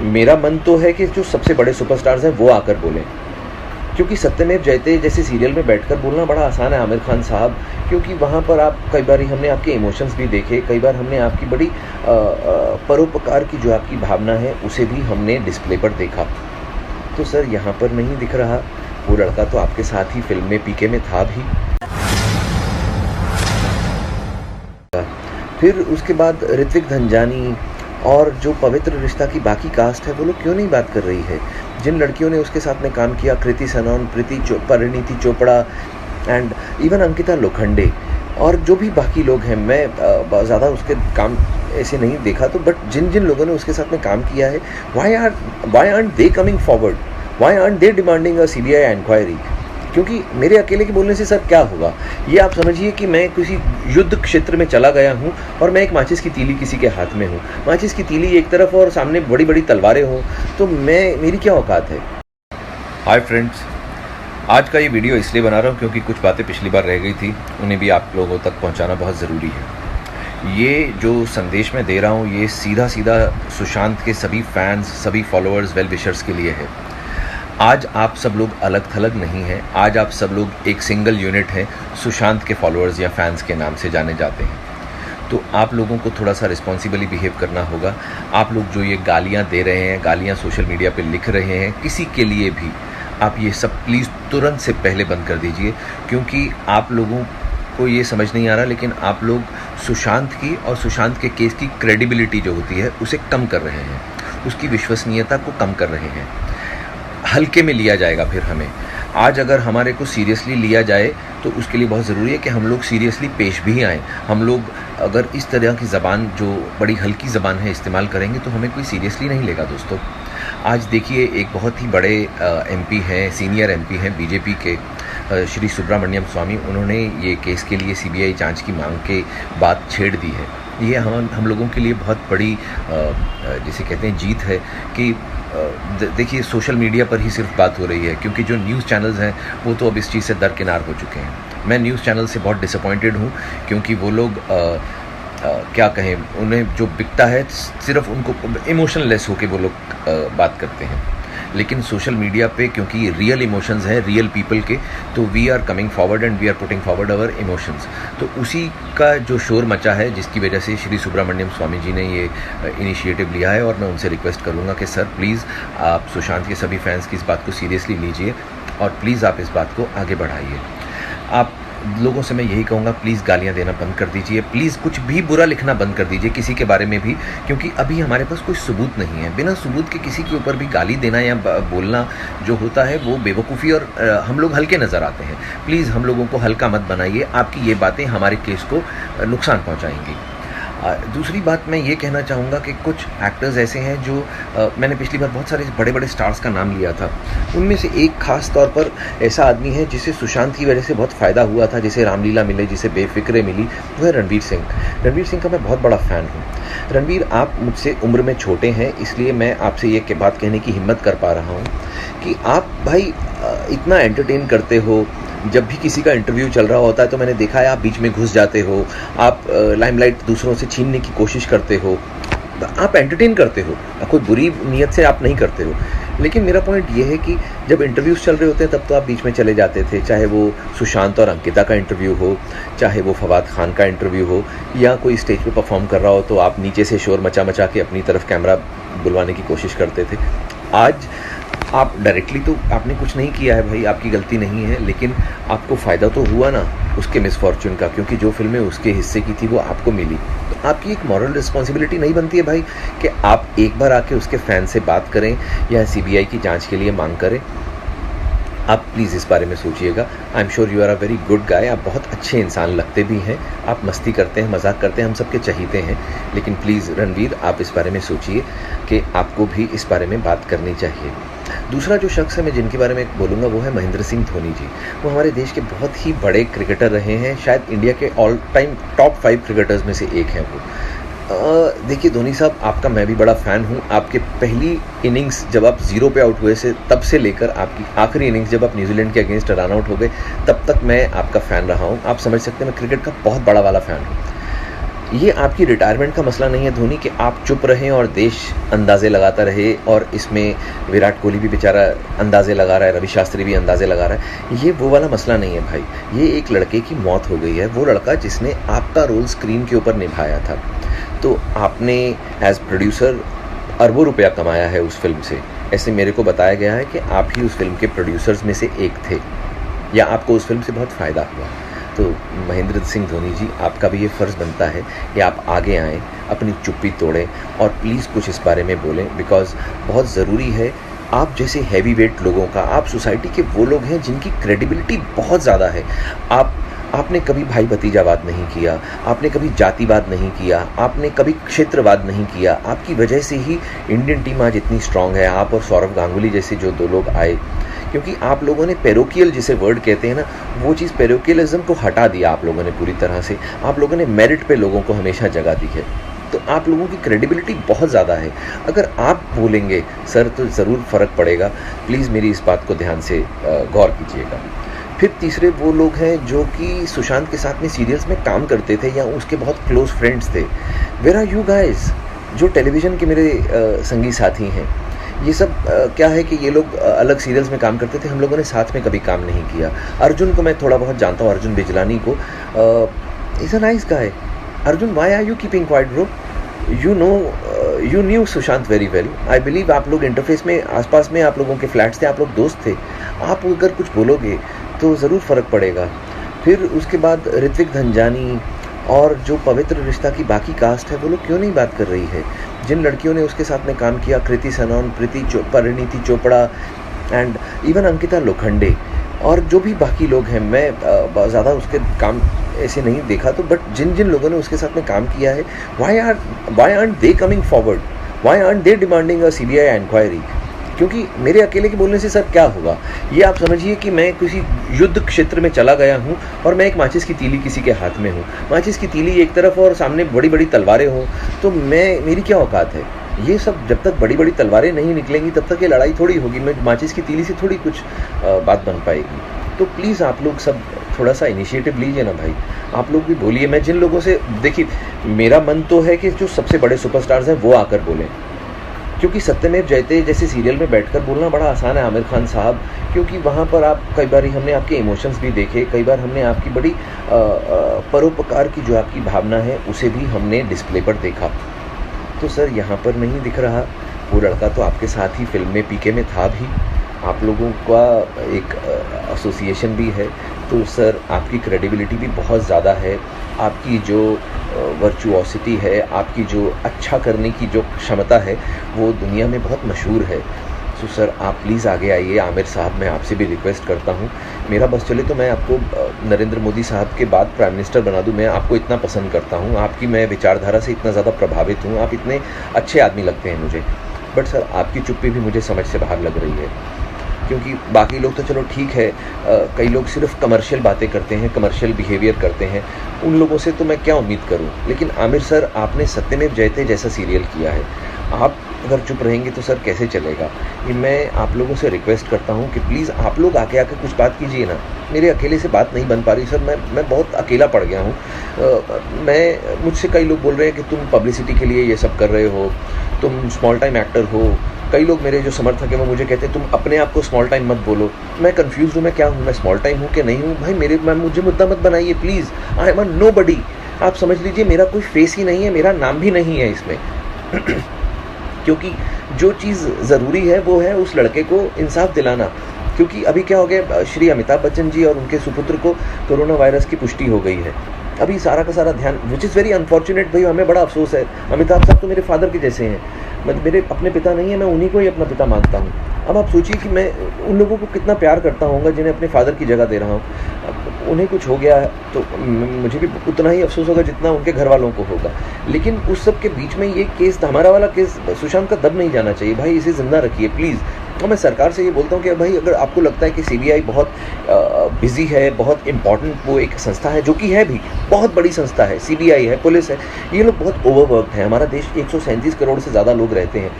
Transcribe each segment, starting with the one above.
मेरा मन तो है कि जो सबसे बड़े सुपरस्टार्स हैं वो आकर बोलें, क्योंकि सत्यमेव जयते जैसे सीरियल में बैठकर बोलना बड़ा आसान है आमिर खान साहब, क्योंकि वहाँ पर आप कई बार हमने आपके इमोशंस भी देखे, कई बार हमने आपकी बड़ी परोपकार की जो आपकी भावना है उसे भी हमने डिस्प्ले पर देखा। तो सर यहाँ पर नहीं दिख रहा, वो लड़का तो आपके साथ ही फिल्म में पीके में था भी। फिर उसके बाद ऋत्विक धनजानी और जो पवित्र रिश्ता की बाकी कास्ट है वो लोग क्यों नहीं बात कर रही है? जिन लड़कियों ने उसके साथ में काम किया, कृति सनोन, परिणीति चोपड़ा एंड इवन अंकिता लोखंडे और जो भी बाकी लोग हैं, मैं ज़्यादा उसके काम ऐसे नहीं देखा, तो बट जिन जिन लोगों ने उसके साथ में काम किया है, why aren't they coming forward, why aren't they demanding a CBI inquiry? क्योंकि मेरे अकेले के बोलने से सर क्या होगा? ये आप समझिए कि मैं किसी युद्ध क्षेत्र में चला गया हूँ और मैं एक माचिस की तीली किसी के हाथ में हूँ, माचिस की तीली एक तरफ और सामने बड़ी बड़ी तलवारें हों, तो मेरी क्या औकात है? हाय फ्रेंड्स, आज का ये वीडियो इसलिए बना रहा हूँ क्योंकि कुछ बातें पिछली बार रह गई थी, उन्हें भी आप लोगों तक पहुँचाना बहुत ज़रूरी है। ये जो संदेश मैं दे रहा हूँ ये सीधा सुशांत के सभी फैंस, सभी फॉलोअर्स, वेल विशर्स के लिए है। आज आप सब लोग अलग थलग नहीं हैं, आज आप सब लोग एक सिंगल यूनिट हैं, सुशांत के फॉलोअर्स या फैंस के नाम से जाने जाते हैं। तो आप लोगों को थोड़ा सा रिस्पॉन्सिबली बिहेव करना होगा। आप लोग जो ये गालियाँ दे रहे हैं, गालियाँ सोशल मीडिया पे लिख रहे हैं किसी के लिए भी, आप ये सब प्लीज़ तुरंत से पहले बंद कर दीजिए, क्योंकि आप लोगों को ये समझ नहीं आ रहा, लेकिन आप लोग सुशांत की और सुशांत के केस की क्रेडिबिलिटी जो होती है उसे कम कर रहे हैं, उसकी विश्वसनीयता को कम कर रहे हैं। हल्के में लिया जाएगा फिर हमें। आज अगर हमारे को सीरियसली लिया जाए तो उसके लिए बहुत ज़रूरी है कि हम लोग सीरियसली पेश भी आएँ। हम लोग अगर इस तरह की ज़बान जो बड़ी हल्की ज़बान है इस्तेमाल करेंगे तो हमें कोई सीरियसली नहीं लेगा दोस्तों। आज देखिए एक बहुत ही बड़े MP हैं, सीनियर MP हैं बीजेपी के, श्री सुब्रमण्यम स्वामी, उन्होंने ये केस के लिए CBI जांच की मांग के बात छेड़ दी है। ये हम लोगों के लिए बहुत बड़ी जिसे कहते हैं जीत है कि देखिए सोशल मीडिया पर ही सिर्फ बात हो रही है, क्योंकि जो न्यूज़ चैनल्स हैं वो तो अब इस चीज़ से दरकिनार हो चुके हैं। मैं न्यूज़ चैनल से बहुत डिसअपॉइंटेड हूँ, क्योंकि वो लोग क्या कहें, उन्हें जो बिकता है सिर्फ उनको इमोशनलेस होकर वो लोग बात करते हैं। लेकिन सोशल मीडिया पे क्योंकि रियल इमोशंस हैं रियल पीपल के, तो we are coming forward and we are putting forward our emotions. तो उसी का जो शोर मचा है जिसकी वजह से श्री सुब्रमण्यम स्वामी जी ने ये इनिशिएटिव लिया है, और मैं उनसे रिक्वेस्ट करूँगा कि सर प्लीज़ आप सुशांत के सभी फैंस की इस बात को सीरियसली लीजिए और प्लीज़ आप इस बात को आगे बढ़ाइए। आप लोगों से मैं यही कहूँगा, प्लीज़ गालियाँ देना बंद कर दीजिए, प्लीज़ कुछ भी बुरा लिखना बंद कर दीजिए किसी के बारे में भी, क्योंकि अभी हमारे पास कोई सबूत नहीं है। बिना सबूत के किसी के ऊपर भी गाली देना या बोलना जो होता है वो बेवकूफ़ी, और हम लोग हल्के नज़र आते हैं। प्लीज़ हम लोगों को हल्का मत बनाइए, आपकी ये बातें हमारे केस को नुकसान पहुँचाएँगी। दूसरी बात मैं ये कहना चाहूँगा कि कुछ एक्टर्स ऐसे हैं जो मैंने पिछली बार बहुत सारे बड़े बड़े स्टार्स का नाम लिया था, उनमें से एक खास तौर पर ऐसा आदमी है जिसे सुशांत की वजह से बहुत फ़ायदा हुआ था, जिसे रामलीला मिले, जिसे बेफिक्रे मिली, वो है रणवीर सिंह। रणवीर सिंह का मैं बहुत बड़ा फ़ैन हूँ। रणवीर, आप मुझसे उम्र में छोटे हैं, इसलिए मैं आपसे ये बात कहने की हिम्मत कर पा रहा हूँ कि आप भाई इतना एंटरटेन करते हो। जब भी किसी का इंटरव्यू चल रहा होता है तो मैंने देखा है आप बीच में घुस जाते हो, आप लाइमलाइट दूसरों से छीनने की कोशिश करते हो, आप एंटरटेन करते हो, कोई बुरी नीयत से आप नहीं करते हो। लेकिन मेरा पॉइंट ये है कि जब इंटरव्यूज़ चल रहे होते हैं तब तो आप बीच में चले जाते थे, चाहे वो सुशांत और अंकिता का इंटरव्यू हो, चाहे वो फवाद खान का इंटरव्यू हो, या कोई स्टेज पे परफॉर्म कर रहा हो तो आप नीचे से शोर मचा के अपनी तरफ कैमरा बुलवाने की कोशिश करते थे। आज आप डायरेक्टली तो आपने कुछ नहीं किया है भाई, आपकी गलती नहीं है, लेकिन आपको फ़ायदा तो हुआ ना उसके मिसफॉर्चून का, क्योंकि जो फिल्में उसके हिस्से की थी वो आपको मिली। तो आपकी एक मॉरल रिस्पॉन्सिबिलिटी नहीं बनती है भाई कि आप एक बार आके उसके फ़ैन से बात करें या CBI की जांच के लिए मांग करें? आप प्लीज़ इस बारे में सोचिएगा। I am sure you are a very good guy, आप बहुत अच्छे इंसान लगते भी हैं, आप मस्ती करते हैं, मजाक करते हैं, हम सबके चहीते हैं, लेकिन प्लीज़ रणवीर आप इस बारे में सोचिए कि आपको भी इस बारे में बात करनी चाहिए। दूसरा जो शख्स है मैं जिनके बारे में बोलूँगा वो है महेंद्र सिंह धोनी जी। वो हमारे देश के बहुत ही बड़े क्रिकेटर रहे हैं, शायद इंडिया के ऑल टाइम टॉप 5 क्रिकेटर्स में से एक हैं वो। देखिए धोनी साहब, आपका मैं भी बड़ा फ़ैन हूँ। आपके पहली इनिंग्स जब आप 0 पे आउट हुए से तब से लेकर आपकी आखिरी इनिंग्स जब आप न्यूजीलैंड के अगेंस्ट रन आउट हो गए, तब तक मैं आपका फ़ैन रहा हूँ। आप समझ सकते हैं मैं क्रिकेट का बहुत बड़ा वाला फ़ैन हूँ। ये आपकी रिटायरमेंट का मसला नहीं है धोनी, कि आप चुप रहें और देश अंदाज़े लगाता रहे, और इसमें विराट कोहली भी बेचारा अंदाज़े लगा रहा है, रवि शास्त्री भी अंदाज़े लगा रहा है। ये वो वाला मसला नहीं है भाई। ये एक लड़के की मौत हो गई है, वो लड़का जिसने आपका रोल स्क्रीन के ऊपर निभाया था। तो आपने एज प्रोड्यूसर अरबों रुपया कमाया है उस फिल्म से। ऐसे मेरे को बताया गया है कि आप ही उस फिल्म के प्रोड्यूसर्स में से एक थे, या आपको उस फिल्म से बहुत फ़ायदा हुआ। तो महेंद्र सिंह धोनी जी, आपका भी ये फ़र्ज़ बनता है कि आप आगे आएँ, अपनी चुप्पी तोड़ें और प्लीज़ कुछ इस बारे में बोलें, बिकॉज़ बहुत ज़रूरी है। आप जैसे हैवी वेट लोगों का, आप सोसाइटी के वो लोग हैं जिनकी क्रेडिबिलिटी बहुत ज़्यादा है। आपने कभी भाई भतीजावाद नहीं किया, आपने कभी जातिवाद नहीं किया, आपने कभी क्षेत्रवाद नहीं किया। आपकी वजह से ही इंडियन टीम आज इतनी स्ट्रांग है। आप और सौरव गांगुली जैसे जो दो लोग आए, क्योंकि आप लोगों ने पैरोकियल जिसे वर्ड कहते हैं ना, वो चीज़ पैरोकियलिज्म को हटा दिया आप लोगों ने पूरी तरह से। आप लोगों ने मेरिट पे लोगों को हमेशा जगह दी है, तो आप लोगों की क्रेडिबिलिटी बहुत ज़्यादा है। अगर आप बोलेंगे सर तो ज़रूर फ़र्क पड़ेगा। प्लीज़ मेरी इस बात को ध्यान से गौर कीजिएगा। फिर तीसरे वो लोग हैं जो कि सुशांत के साथ में सीरियल्स में काम करते थे या उसके बहुत क्लोज फ्रेंड्स थे। Where are you guys? जो टेलीविज़न के मेरे संगी साथी हैं, ये सब क्या है कि ये लोग अलग सीरियल्स में काम करते थे, हम लोगों ने साथ में कभी काम नहीं किया। अर्जुन को मैं थोड़ा बहुत जानता हूँ, अर्जुन बिजलानी को। Is a nice guy. Arjun, why are you keeping quiet bro? You knew Sushant very well. I believe आप लोग इंटरफेस में आसपास में आप लोगों के फ्लैट्स थे, आप लोग दोस्त थे। आप अगर कुछ बोलोगे तो ज़रूर फ़र्क पड़ेगा। फिर उसके बाद ऋत्विक धनजानी और जो पवित्र रिश्ता की बाकी कास्ट है, वो लोग क्यों नहीं बात कर रही है? जिन लड़कियों ने उसके साथ में काम किया, कृति सनोन, परिणीति चोपड़ा एंड इवन अंकिता लोखंडे, और जो भी बाकी लोग हैं, मैं ज़्यादा उसके काम ऐसे नहीं देखा, तो बट जिन जिन लोगों ने उसके साथ में काम किया है, why aren't they coming forward? Why aren't they demanding a CBI inquiry? क्योंकि मेरे अकेले के बोलने से सर क्या होगा? ये आप समझिए कि मैं किसी युद्ध क्षेत्र में चला गया हूँ और मैं एक माचिस की तीली किसी के हाथ में हूँ। माचिस की तीली एक तरफ और सामने बड़ी बड़ी तलवारें हों, तो मेरी क्या औकात है? ये सब जब तक बड़ी बड़ी तलवारें नहीं निकलेंगी तब तक ये लड़ाई थोड़ी होगी। मैं माचिस की तीली से थोड़ी कुछ बात बन पाएगी। तो प्लीज़ आप लोग सब थोड़ा सा इनिशिएटिव लीजिए ना भाई। आप लोग भी बोलिए। मैं जिन लोगों से, देखिए, मेरा मन तो है कि जो सबसे बड़े सुपरस्टार्स हैं वो आकर बोलें, क्योंकि सत्यमेव जयते जैसे सीरियल में बैठकर बोलना बड़ा आसान है आमिर खान साहब, क्योंकि वहाँ पर आप कई बार हमने आपके इमोशंस भी देखे, कई बार हमने आपकी बड़ी परोपकार की जो आपकी भावना है उसे भी हमने डिस्प्ले पर देखा। तो सर यहाँ पर नहीं दिख रहा। वो लड़का तो आपके साथ ही फिल्म में पीके में था भी, आप लोगों का एक एसोसिएशन भी है, तो सर आपकी क्रेडिबिलिटी भी बहुत ज़्यादा है। आपकी जो वर्चुओसिटी है, आपकी जो अच्छा करने की जो क्षमता है, वो दुनिया में बहुत मशहूर है। तो सर आप प्लीज़ आगे आइए। आमिर साहब, मैं आपसे भी रिक्वेस्ट करता हूँ, मेरा बस चले तो मैं आपको नरेंद्र मोदी साहब के बाद प्राइम मिनिस्टर बना दूँ। मैं आपको इतना पसंद करता हूँ, आपकी मैं विचारधारा से इतना ज़्यादा प्रभावित हूँ, आप इतने अच्छे आदमी लगते हैं मुझे। बट सर आपकी चुप्पी भी मुझे समझ से बाहर लग रही है, क्योंकि बाकी लोग तो चलो ठीक है, कई लोग सिर्फ कमर्शियल बातें करते हैं, कमर्शियल बिहेवियर करते हैं, उन लोगों से तो मैं क्या उम्मीद करूं। लेकिन आमिर सर, आपने सत्यमेव जयते जैसा सीरियल किया है, आप अगर चुप रहेंगे तो सर कैसे चलेगा? कि मैं आप लोगों से रिक्वेस्ट करता हूं कि प्लीज़ आप लोग आके कुछ बात कीजिए ना। मेरे अकेले से बात नहीं बन पा रही सर, मैं बहुत अकेला पड़ गया हूँ। मुझसे कई लोग बोल रहे हैं कि तुम पब्लिसिटी के लिए ये सब कर रहे हो, तुम स्मॉल टाइम एक्टर हो। कई लोग मेरे जो समर्थक हैं वो मुझे कहते हैं तुम अपने आप को स्मॉल टाइम मत बोलो। मैं कंफ्यूज हूँ, मैं क्या हूँ, मैं स्मॉल टाइम हूँ कि नहीं हूँ? भाई मुझे मुद्दा मत बनाइए प्लीज़। I am nobody. आप समझ लीजिए मेरा कोई फेस ही नहीं है, मेरा नाम भी नहीं है इसमें। क्योंकि जो चीज़ ज़रूरी है वो है उस लड़के को इंसाफ दिलाना। क्योंकि अभी क्या हो गया, श्री अमिताभ बच्चन जी और उनके सुपुत्र को कोरोना वायरस की पुष्टि हो गई है। अभी सारा का सारा ध्यान, विच इज़ वेरी अनफॉर्चुनेट भाई, हमें बड़ा अफसोस है। अमिताभ साहब तो मेरे फादर के जैसे हैं, मतलब मेरे अपने पिता नहीं है, मैं उन्हीं को ही अपना पिता मानता हूँ। अब आप सोचिए कि मैं उन लोगों को कितना प्यार करता हूँगा जिन्हें अपने फादर की जगह दे रहा हूँ। उन्हें कुछ हो गया है तो मुझे भी उतना ही अफसोस होगा जितना उनके घर वालों को होगा। लेकिन उस सब के बीच में ये केस, हमारा वाला केस सुशांत का दब नहीं जाना चाहिए भाई, इसे ज़िंदा रखिए प्लीज़। और मैं सरकार से ये बोलता हूँ कि भाई अगर आपको लगता है कि CBI बहुत बिजी है, बहुत इंपॉर्टेंट वो एक संस्था है, जो कि है भी बहुत बड़ी संस्था है, CBI है, पुलिस है, ये लोग बहुत ओवरवर्कड हैं। हमारा देश 137 करोड़ से ज़्यादा लोग रहते हैं,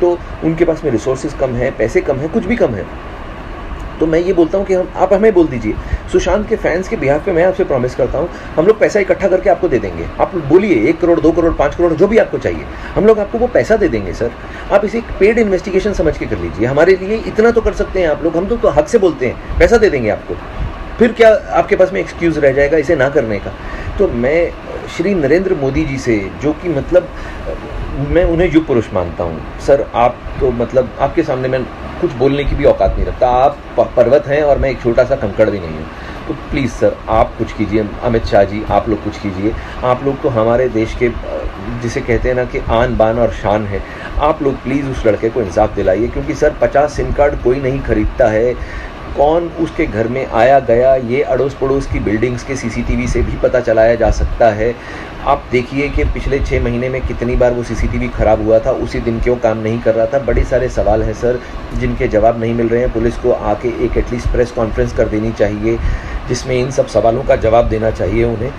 तो उनके पास में रिसोर्सेज कम है, पैसे कम है, कुछ भी कम है। तो मैं ये बोलता हूँ कि आप हमें बोल दीजिए, सुशांत के फैंस के बिहाफ पे मैं आपसे प्रॉमिस करता हूँ, हम लोग पैसा इकट्ठा करके आपको दे देंगे। आप बोलिए 1 करोड़, 2 करोड़, 5 करोड़, जो भी आपको चाहिए, हम लोग आपको वो पैसा दे देंगे सर। आप इसे एक पेड इन्वेस्टिगेशन समझ के कर लीजिए, हमारे लिए इतना तो कर सकते हैं आप लोग। हम तो हक से बोलते हैं, पैसा दे देंगे आपको। फिर क्या आपके पास में एक्सक्यूज़ रह जाएगा इसे ना करने का? तो मैं श्री नरेंद्र मोदी जी से, जो कि मतलब मैं उन्हें युग पुरुष मानता हूँ सर, आप तो मतलब आपके सामने मैं कुछ बोलने की भी औकात नहीं रखता। आप पर्वत हैं और मैं एक छोटा सा कंकड़ भी नहीं हूँ। तो प्लीज़ सर आप कुछ कीजिए, अमित शाह जी आप लोग कुछ कीजिए। आप लोग तो हमारे देश के जिसे कहते हैं ना कि आन बान और शान है, आप लोग प्लीज़ उस लड़के को इंसाफ दिलाइए, क्योंकि सर 50 सिम कार्ड कोई नहीं खरीदता है। कौन उसके घर में आया गया ये अड़ोस पड़ोस की बिल्डिंग्स के सीसीटीवी से भी पता चलाया जा सकता है। आप देखिए कि पिछले 6 महीने में कितनी बार वो सीसीटीवी ख़राब हुआ था, उसी दिन क्यों काम नहीं कर रहा था। बड़े सारे सवाल हैं सर जिनके जवाब नहीं मिल रहे हैं। पुलिस को आके एक एटलीस्ट प्रेस कॉन्फ्रेंस कर देनी चाहिए जिसमें इन सब सवालों का जवाब देना चाहिए उन्हें।